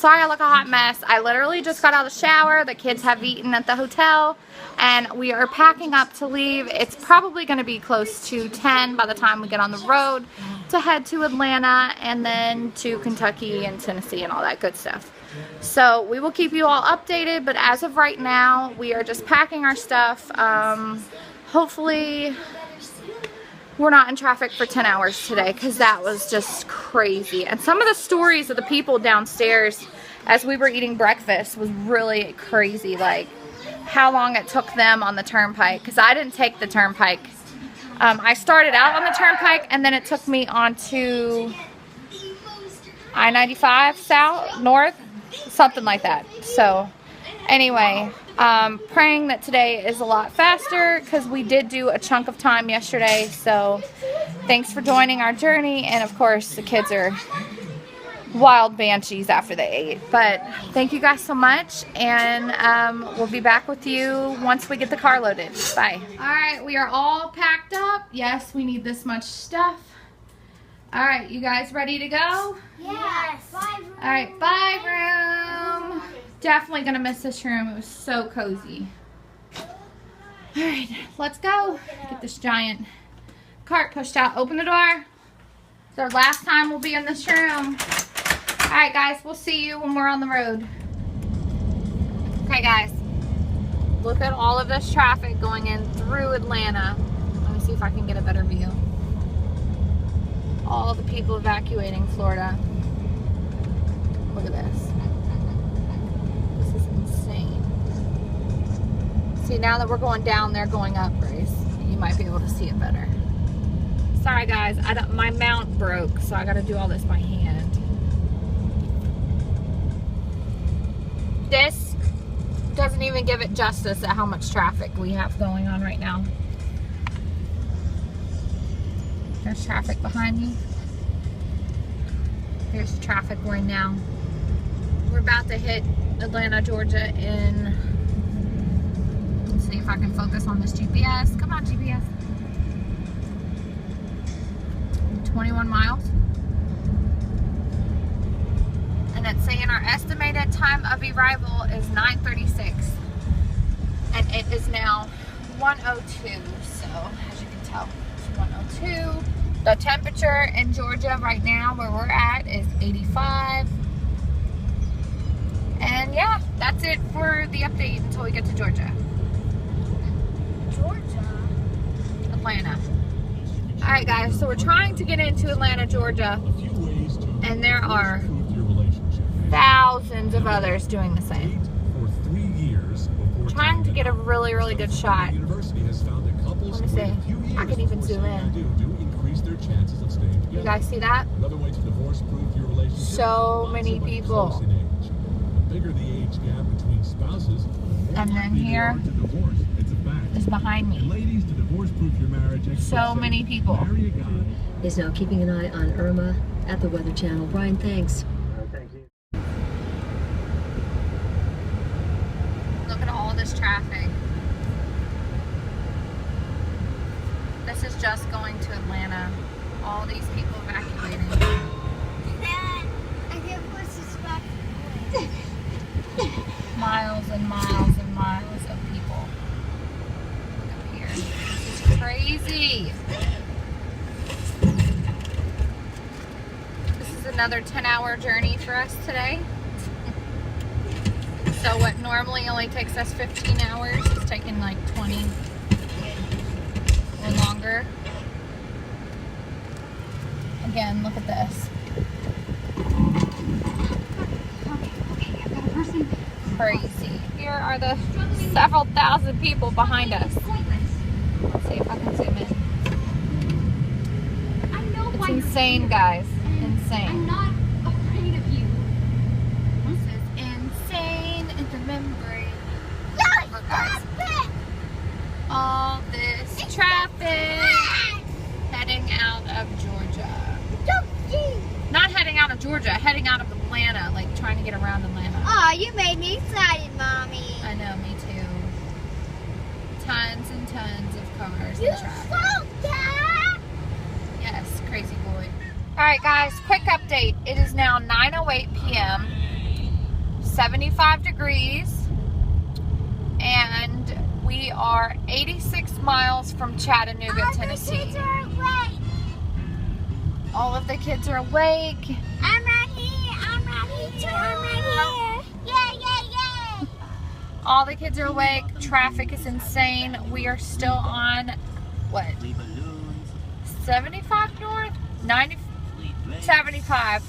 sorry I look a hot mess. I literally just got out of the shower. The kids have eaten at the hotel, and we are packing up to leave. It's probably going to be close to 10 by the time we get on the road to head to Atlanta and then to Kentucky and Tennessee and all that good stuff. So we will keep you all updated, but as of right now, we are just packing our stuff. Hopefully we're not in traffic for 10 hours today, because that was just crazy. And some of the stories of the people downstairs as we were eating breakfast was really crazy, like how long it took them on the turnpike, because I didn't take the turnpike. I started out on the turnpike, and then it took me onto I-95 south, north, something like that. So anyway, praying that today is a lot faster, because we did do a chunk of time yesterday. So thanks for joining our journey, and of course the kids are wild banshees after they ate. But thank you guys so much, and we'll be back with you once we get the car loaded. Bye. Alright, we are all packed up. Yes, we need this much stuff. Alright, you guys ready to go? Yes. Alright, bye room. Definitely gonna miss this room. It was so cozy. Alright, let's go. Get this giant cart pushed out. Open the door. It's our last time we'll be in this room. Alright guys, we'll see you when we're on the road. Okay guys, look at all of this traffic going in through Atlanta. Let me see if I can get a better view. All the people evacuating Florida. Look at this. This is insane. See, now that we're going down, they're going up, Grace. You might be able to see it better. Sorry guys, my mount broke, so I gotta do all this by hand. This doesn't even give it justice at how much traffic we have going on right now. There's traffic behind me. Here's the traffic we're in now. We're about to hit Atlanta, Georgia in, let's see if I can focus on this GPS. Come on, GPS. 21 miles. And it's saying our estimated time of arrival is 9:36. And it is now 1:02. So, as you can tell, it's 1:02. The temperature in Georgia right now, where we're at, is 85. And yeah, that's it for the update until we get to Georgia. Atlanta. Alright guys, so we're trying to get into Atlanta, Georgia, and there are thousands of others doing the same. Trying to get a really, really good shot. Let me see. I can even zoom in. You guys see that? So many people. And then here is behind me. So many people. Is now keeping an eye on Irma at the Weather Channel. Brian, thanks. Look at all this traffic. This is just going to Atlanta. All these people evacuating. I can push this back. Miles and miles and miles of people. Look up here. This is crazy. This is another 10-hour journey for us today. So what normally only takes us 15 hours is taking like 20 or longer. Again, look at this. Crazy. Here are the several thousand people behind us. Let's see if I can zoom in. It's insane, guys. Insane. I'm not afraid of you. This is insane and remembering. Look, guys. All this traffic heading out of Georgia. Not heading out of Georgia, heading out of Atlanta, like trying to get around Atlanta. Aw, you made me excited, Mommy. I know, me too. Tons and tons of cars You and traffic. so Dad. Yes, crazy boy. Alright guys, quick update. It is now 9:08 p.m. 75 degrees, and we are 86 miles from Chattanooga, Tennessee. The kids are awake. All of the kids are awake. I'm right here. I'm right here. I'm right here. Yeah, yeah, yeah. All the kids are awake. Traffic is insane. We are still on, what, 75 north? 90, 75.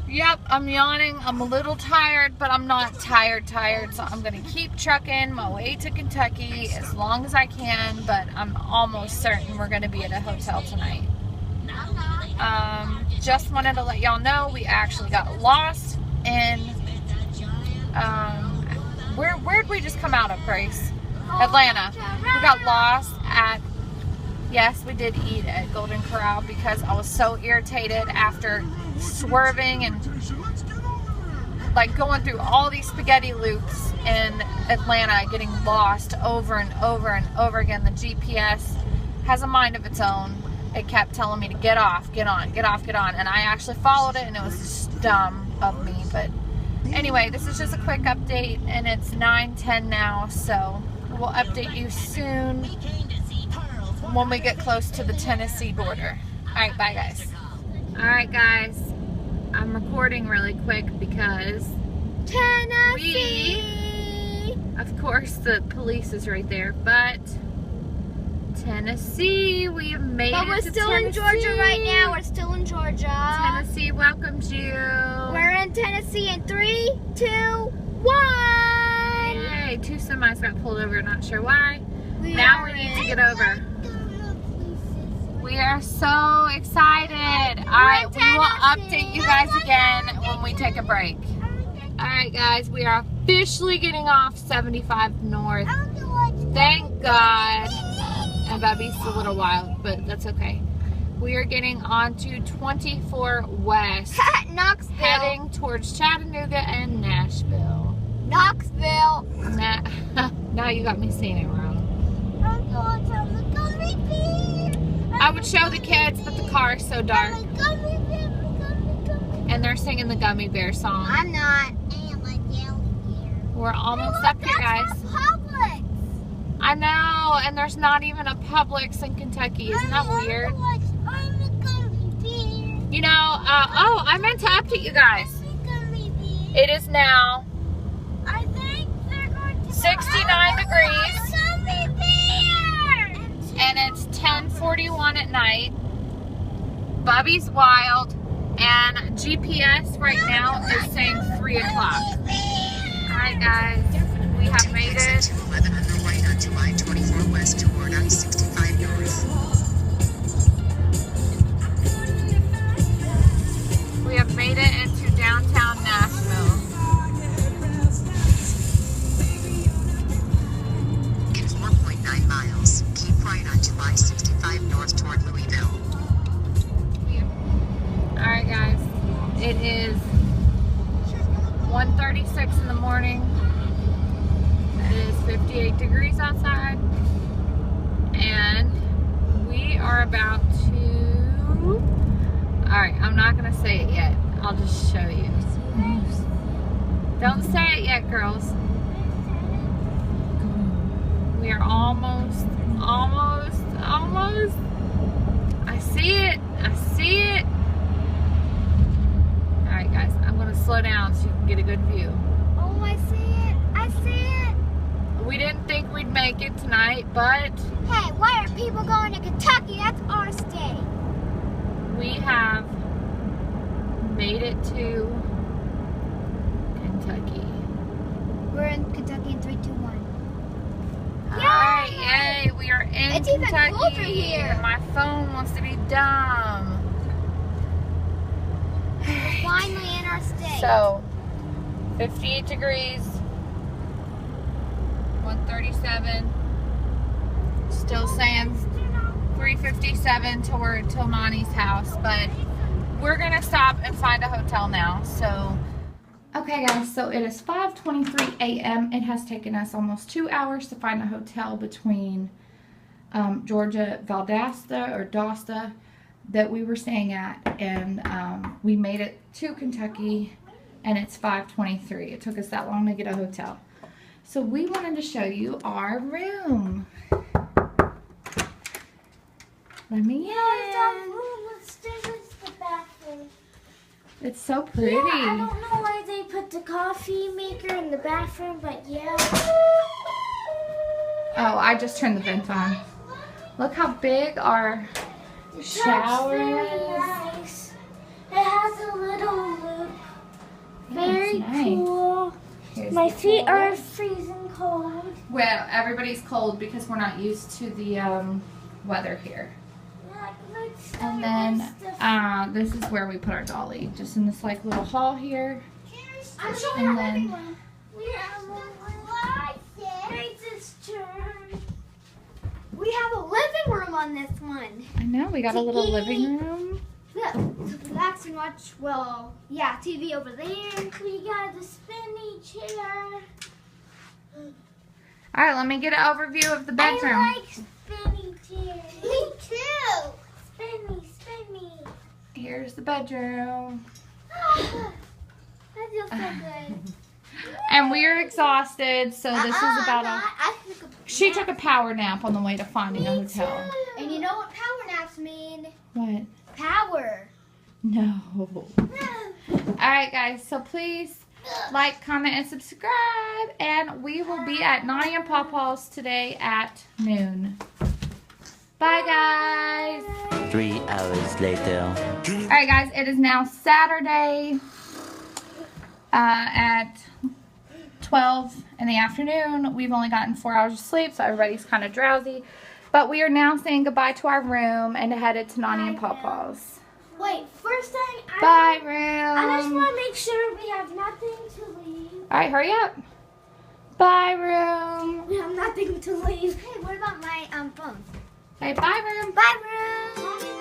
Yep, I'm yawning. I'm a little tired, but I'm not tired, so I'm going to keep trucking my way to Kentucky as long as I can, but I'm almost certain we're going to be at a hotel tonight. Just wanted to let y'all know we actually got lost in, where'd we just come out of, Grace? Atlanta. We got lost at, yes, we did eat at Golden Corral because I was so irritated after swerving and like going through all these spaghetti loops in Atlanta, getting lost over and over and over again. The GPS has a mind of its own. It kept telling me to get off, get on, get off, get on, and I actually followed it, and it was just dumb of me. But anyway, this is just a quick update, and it's 9:10 now, so we'll update you soon when we get close to the Tennessee border. Alright, bye guys. Alright guys, I'm recording really quick because Tennessee. of course the police is right there, but Tennessee, we have made But it we're to still in Tennessee. Georgia right now. We're still in Georgia. Tennessee welcomes you. We're in Tennessee in 3, 2, 1. Yay, 2 semis got pulled over, not sure why. We Now are we need in- to get over. We are so excited. Alright, we will update you guys again when we take a break. Alright guys, we are officially getting off 75 north. Thank God. And Bubby's a little wild, but that's okay. We are getting on to 24 west, Knoxville. heading towards Chattanooga and Nashville. Knoxville. Now you got me saying it wrong. I would show the kids, but the car is so dark. And they're singing the Gummy Bear song. I'm not. We're almost up here, guys. Publix. I know, and there's not even a Publix in Kentucky. Isn't that weird? You know, oh, I meant to update you guys. It is now 69 degrees. And it's 10:41 at night. Bubby's wild, and GPS right now is saying 3 o'clock. Alright guys, we have made it. 11 on the right onto I-24 west toward I-65 north. We have made it into downtown Nashville. In 4.9 miles, keep right onto I-65 north toward Louisville. Alright guys, it is 1:36 in the morning. It is 58 degrees outside. And we are about to... Alright, I'm not going to say it yet. I'll just show you. Don't say it yet, girls. We are almost. I see it. Alright guys, I'm going to slow down so you can get a good view. Oh, I see it. I see it. We didn't think we'd make it tonight, but Hey, why are people going to Kentucky? That's our state. we have made it to Kentucky. We're in Kentucky in 3, 2, 1. Alright, yay, we are in It's even Kentucky. colder here. My phone wants to be dumb. We're finally in our state. So, 58 degrees, 137, still saying 357 toward Tilmani's house, but we're gonna stop and find a hotel now. So, okay guys, so it is 5:23 a.m. It has taken us almost 2 hours to find a hotel between Georgia, Valdosta or Dosta that we were staying at, and we made it to Kentucky, and it's 5:23. It took us that long to get a hotel. So we wanted to show you our room. Let me in. The bathroom. It's so pretty. Yeah, I don't know why they put the coffee maker in the bathroom, but yeah. Oh, I just turned the vent on. Look how big our shower is. Nice. It has a little loop. Very That's nice. cool. Here's My the feet pool. are freezing cold. Well, everybody's cold because we're not used to the weather here. And then this is where we put our dolly, just in this like little hall here. I'm showing And our then- living room. We have a living room on this one. I know, we got a little living room. Look, to relax and watch, well, yeah, TV over there. We got the spinny chair. All right, let me get an overview of the bedroom. I like spinny chairs. Me too. Spinny. Here's the bedroom. That feels so good. And we're exhausted, so this is about She took a power nap on the way to finding a hotel. And you know what power naps mean? What? Power. No. Alright guys, so please like, comment, and subscribe. And we will be at Nani and Pawpaw's today at noon. Bye guys. 3 hours later. Alright guys, it is now Saturday at 12 in the afternoon. We've only gotten 4 hours of sleep, so everybody's kind of drowsy. But we are now saying goodbye to our room and headed to Nani and Pawpaw's. Wait, first thing, Bye, I just room. want to make sure we have nothing to leave. Alright, hurry up. Bye, room. We have nothing to leave. Hey, what about my phone? Say bye, room. Bye, room.